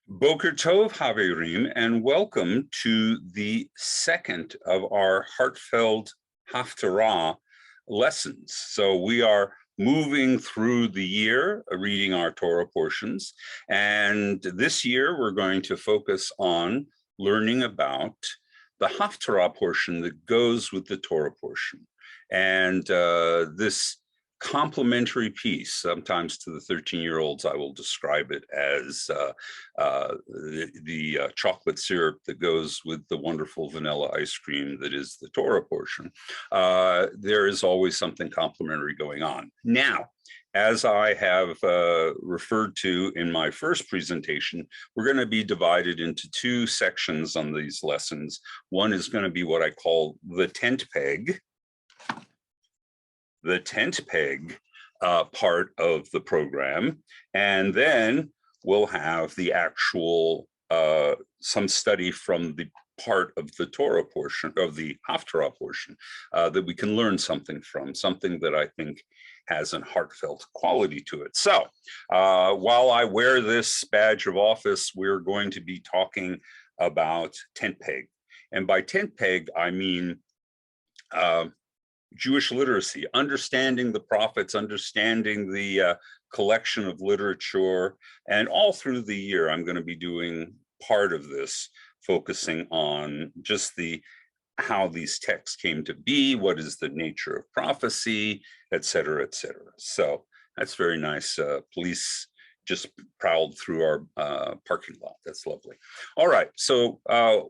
Boker Tov, Haverim, and welcome to the second of our Heartfelt Haftarah lessons. So we are moving through the year, reading our Torah portions, and this year we're going to focus on learning about the Haftarah portion that goes with the Torah portion. And this complementary piece, sometimes to the 13-year-olds, I will describe it as the chocolate syrup that goes with the wonderful vanilla ice cream that is the Torah portion. There is always something complementary going on. Now, as I have referred to in my first presentation, we're going to be divided into two sections on these lessons. One is going to be what I call the tent peg, part of the program, and then we'll have the actual some study from the part of the Torah portion, of the Haftarah portion, that we can learn something from, something that I think has an heartfelt quality to it. So while I wear this badge of office, we're going to be talking about tent peg. And by tent peg, I mean Jewish literacy, understanding the prophets, understanding the collection of literature, and all through the year, I'm going to be doing part of this, focusing on just how these texts came to be, what is the nature of prophecy, et cetera, et cetera. So that's very nice. Police just prowled through our parking lot. That's lovely. All right, so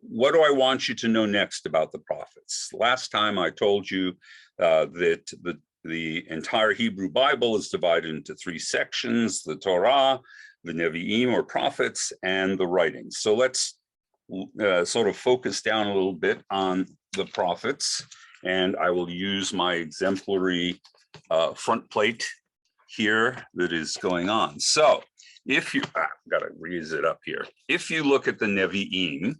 what do I want you to know next about the prophets? Last time I told you that the entire Hebrew Bible is divided into three sections: the Torah, the Nevi'im or prophets, and the writings. So let's sort of focus down a little bit on the prophets, and I will use my exemplary front plate here that is going on. So if you, gotta raise it up here. If you look at the Nevi'im,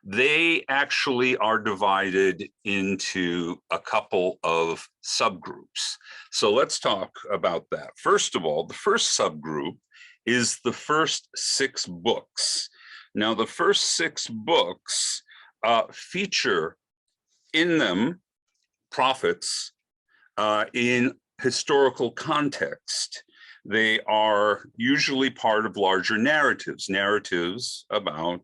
they actually are divided into a couple of subgroups. So let's talk about that. First of all, the first subgroup is the first 6 books. Now, the first 6 books feature in them prophets in historical context. They are usually part of larger narratives about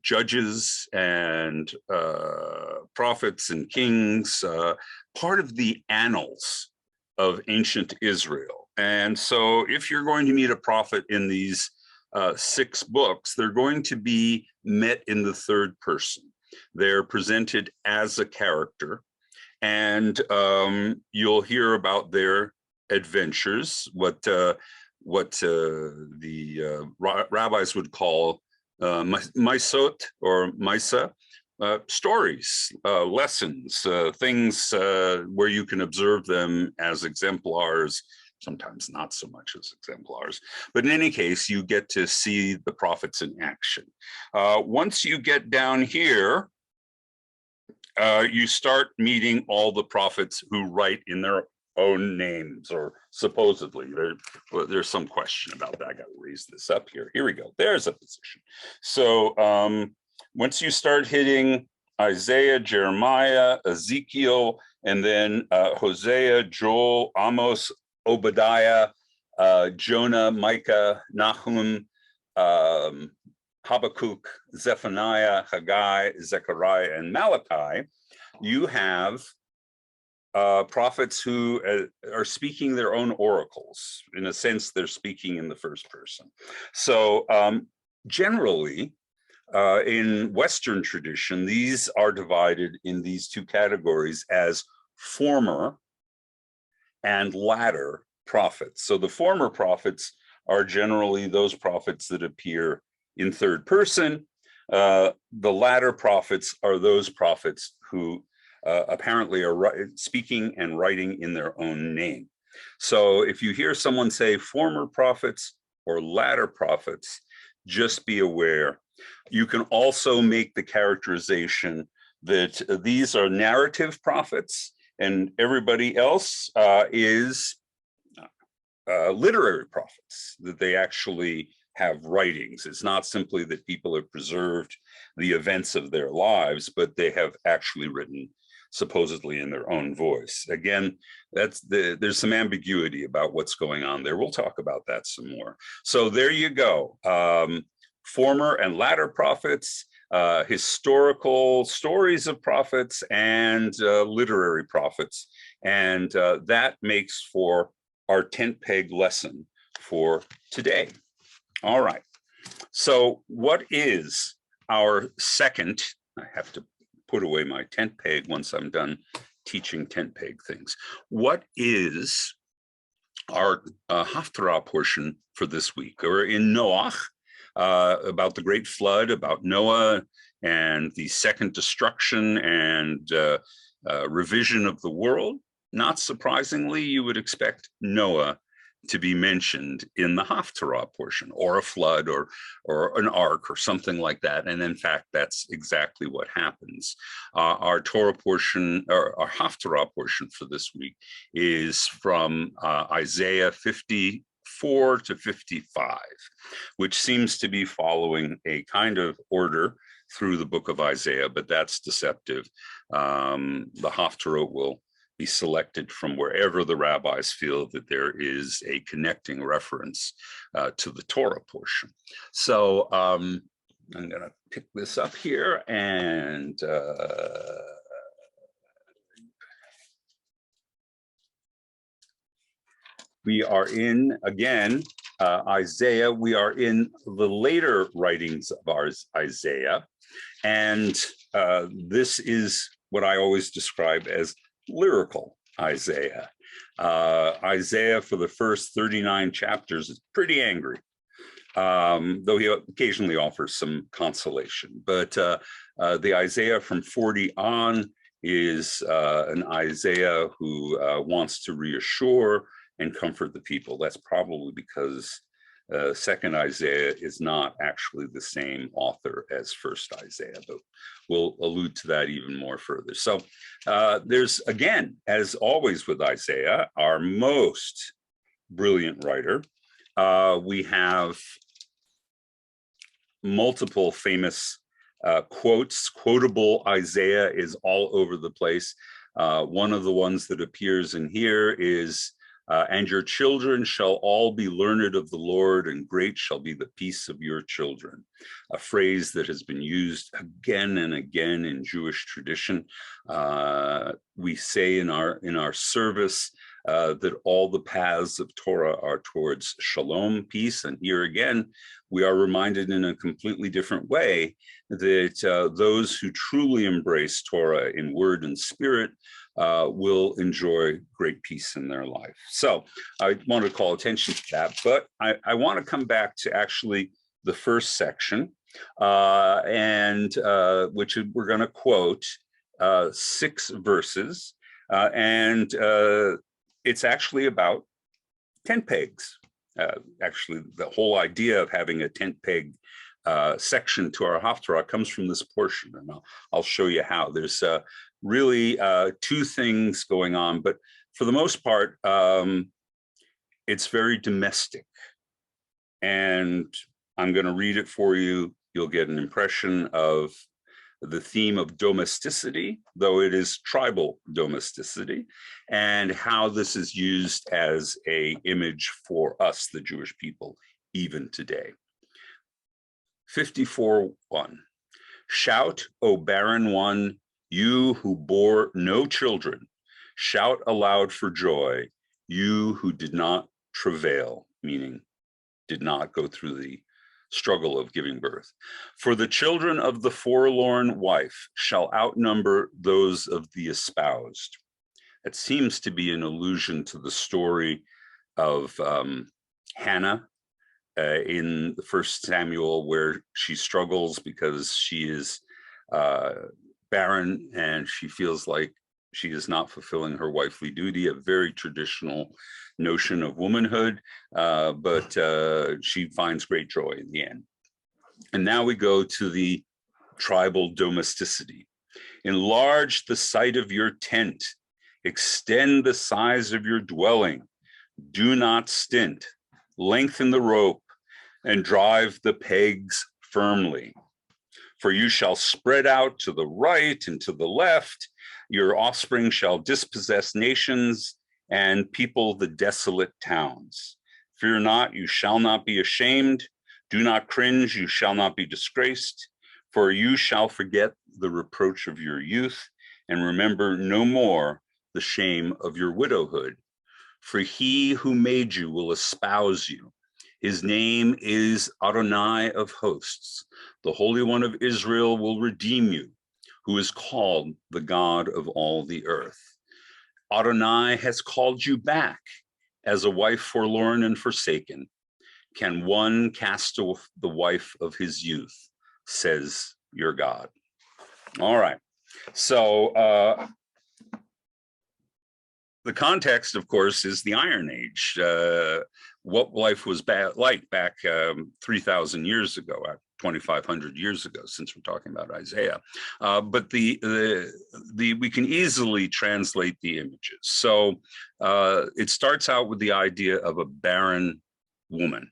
judges and prophets and kings, part of the annals of ancient Israel. And so if you're going to meet a prophet in these 6 books, they're going to be met in the third person. They're presented as a character, and you'll hear about their adventures, what the rabbis would call Maisot or Maisa, stories, lessons, things where you can observe them as exemplars, sometimes not so much as exemplars. But in any case, you get to see the prophets in action. Once you get down here, you start meeting all the prophets who write in their own names, or supposedly. There's some question about that. I got to raise this up here. Here we go. There's a position. So once you start hitting Isaiah, Jeremiah, Ezekiel, and then Hosea, Joel, Amos, Obadiah, Jonah, Micah, Nahum, Habakkuk, Zephaniah, Haggai, Zechariah, and Malachi, you have prophets who are speaking their own oracles. In a sense, they're speaking in the first person. So generally, in Western tradition, these are divided in these two categories as former and latter prophets. So the former prophets are generally those prophets that appear in third person. The latter prophets are those prophets who apparently are speaking and writing in their own name. So if you hear someone say former prophets or latter prophets, just be aware. You can also make the characterization that these are narrative prophets and everybody else is literary prophets, that they actually have writings. It's not simply that people have preserved the events of their lives, but they have actually written supposedly in their own voice. Again, there's some ambiguity about what's going on there. We'll talk about that some more. So there you go. Former and latter prophets, historical stories of prophets, and literary prophets. And that makes for our tent peg lesson for today. All right. So what is our second, I have to put away my tent peg once I'm done teaching tent peg things. What is our Haftarah portion for this week? We're in Noach, about the great flood, about Noah and the second destruction and revision of the world. Not surprisingly, you would expect Noah to be mentioned in the Haftarah portion, or a flood, or an ark, or something like that. And in fact, that's exactly what happens. Our Torah portion, or our Haftarah portion for this week, is from Isaiah 54 to 55, which seems to be following a kind of order through the book of Isaiah, but that's deceptive. The Haftarah will be selected from wherever the rabbis feel that there is a connecting reference to the Torah portion. So I'm going to pick this up here, and we are in, again, Isaiah. We are in the later writings of Isaiah, and this is what I always describe as lyrical Isaiah. Isaiah, for the first 39 chapters, is pretty angry, though he occasionally offers some consolation. But the Isaiah from 40 on is an Isaiah who wants to reassure and comfort the people. That's probably because second Isaiah is not actually the same author as first Isaiah, but we'll allude to that even more further. So there's, again, as always with Isaiah, our most brilliant writer. We have multiple famous quotes. Quotable Isaiah is all over the place. One of the ones that appears in here is, and your children shall all be learned of the Lord, and great shall be the peace of your children. A phrase that has been used again and again in Jewish tradition. We say in our service that all the paths of Torah are towards shalom, peace. And here again, we are reminded in a completely different way that those who truly embrace Torah in word and spirit will enjoy great peace in their life. So I want to call attention to that, but I want to come back to actually the first section, and which we're going to quote 6 verses, and it's actually about tent pegs. Actually, the whole idea of having a tent peg section to our Haftarah comes from this portion, and I'll show you how. There's really 2 things going on, but for the most part, it's very domestic. And I'm going to read it for you. You'll get an impression of the theme of domesticity, though it is tribal domesticity, and how this is used as an image for us, the Jewish people, even today. 54:1. Shout, O barren one, you who bore no children. Shout aloud for joy, you who did not travail, meaning did not go through the struggle of giving birth. For the children of the forlorn wife shall outnumber those of the espoused. It seems to be an allusion to the story of Hannah in the 1 Samuel, where she struggles because she is barren and she feels like she is not fulfilling her wifely duty, a very traditional notion of womanhood, but she finds great joy in the end. And now we go to the tribal domesticity. Enlarge the site of your tent, extend the size of your dwelling, do not stint, lengthen the rope, and drive the pegs firmly. For you shall spread out to the right and to the left. Your offspring shall dispossess nations and people the desolate towns. Fear not, you shall not be ashamed. Do not cringe, you shall not be disgraced. For you shall forget the reproach of your youth and remember no more the shame of your widowhood. For he who made you will espouse you. His name is Adonai of hosts. The Holy One of Israel will redeem you, who is called the God of all the earth. Adonai has called you back as a wife forlorn and forsaken. Can one cast off the wife of his youth, says your God. All right, so the context, of course, is the Iron Age. What life was like back 3,000 years ago, 2,500 years ago, since we're talking about Isaiah. But we can easily translate the images. So it starts out with the idea of a barren woman.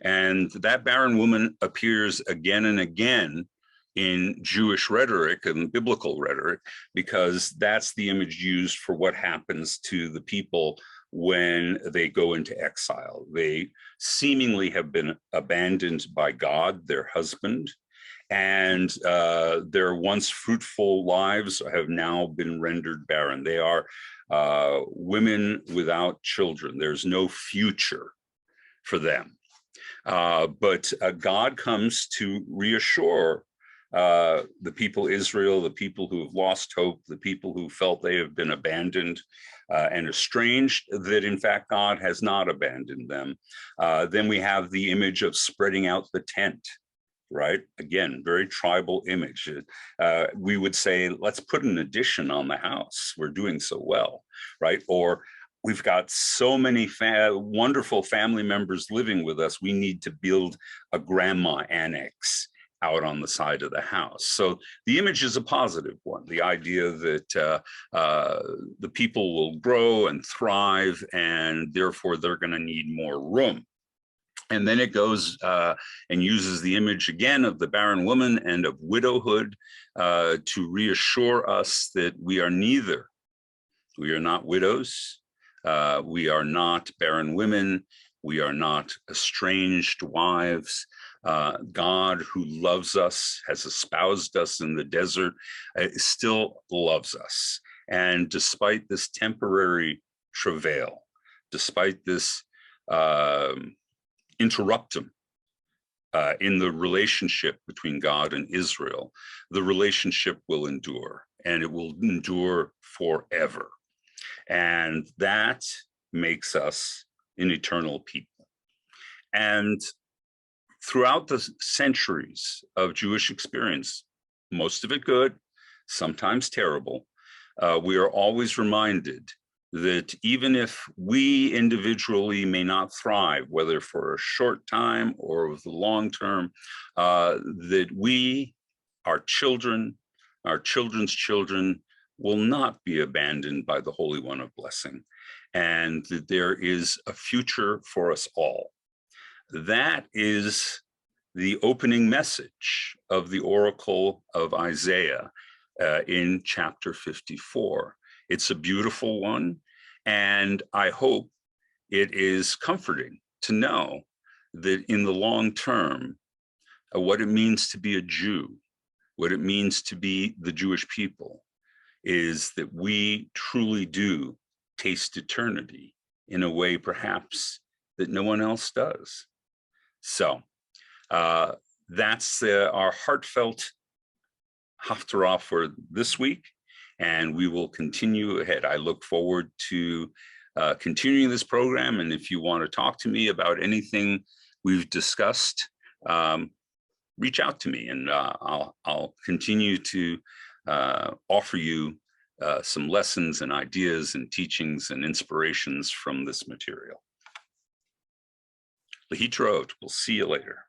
And that barren woman appears again and again in Jewish rhetoric and biblical rhetoric, because that's the image used for what happens to the people when they go into exile. They seemingly have been abandoned by God, their husband, and their once fruitful lives have now been rendered barren. They are women without children. There's no future for them. But God comes to reassure the people Israel, the people who have lost hope, the people who felt they have been abandoned and estranged, that in fact God has not abandoned them. Then we have the image of spreading out the tent, right? Again, very tribal image. We would say, let's put an addition on the house. We're doing so well, right? Or we've got so many wonderful family members living with us, we need to build a grandma annex out on the side of the house. So the image is a positive one, the idea that the people will grow and thrive, and therefore they're going to need more room. And then it goes and uses the image again of the barren woman and of widowhood to reassure us that we are neither. We are not widows. We are not barren women. We are not estranged wives. God, who loves us, has espoused us in the desert, still loves us. And despite this temporary travail, despite this interruptum in the relationship between God and Israel, the relationship will endure, and it will endure forever. And that makes us an eternal people. And throughout the centuries of Jewish experience, most of it good, sometimes terrible, we are always reminded that even if we individually may not thrive, whether for a short time or over the long term, that we, our children, our children's children, will not be abandoned by the Holy One of Blessing, and that there is a future for us all. That is the opening message of the oracle of Isaiah in chapter 54. It's a beautiful one, and I hope it is comforting to know that in the long term, what it means to be a Jew, what it means to be the Jewish people, is that we truly do taste eternity in a way perhaps that no one else does. So that's our heartfelt Haftarah for this week, and we will continue ahead. I look forward to continuing this program, and if you want to talk to me about anything we've discussed, reach out to me, and I'll continue to offer you some lessons and ideas and teachings and inspirations from this material. Lehitraot, we'll see you later.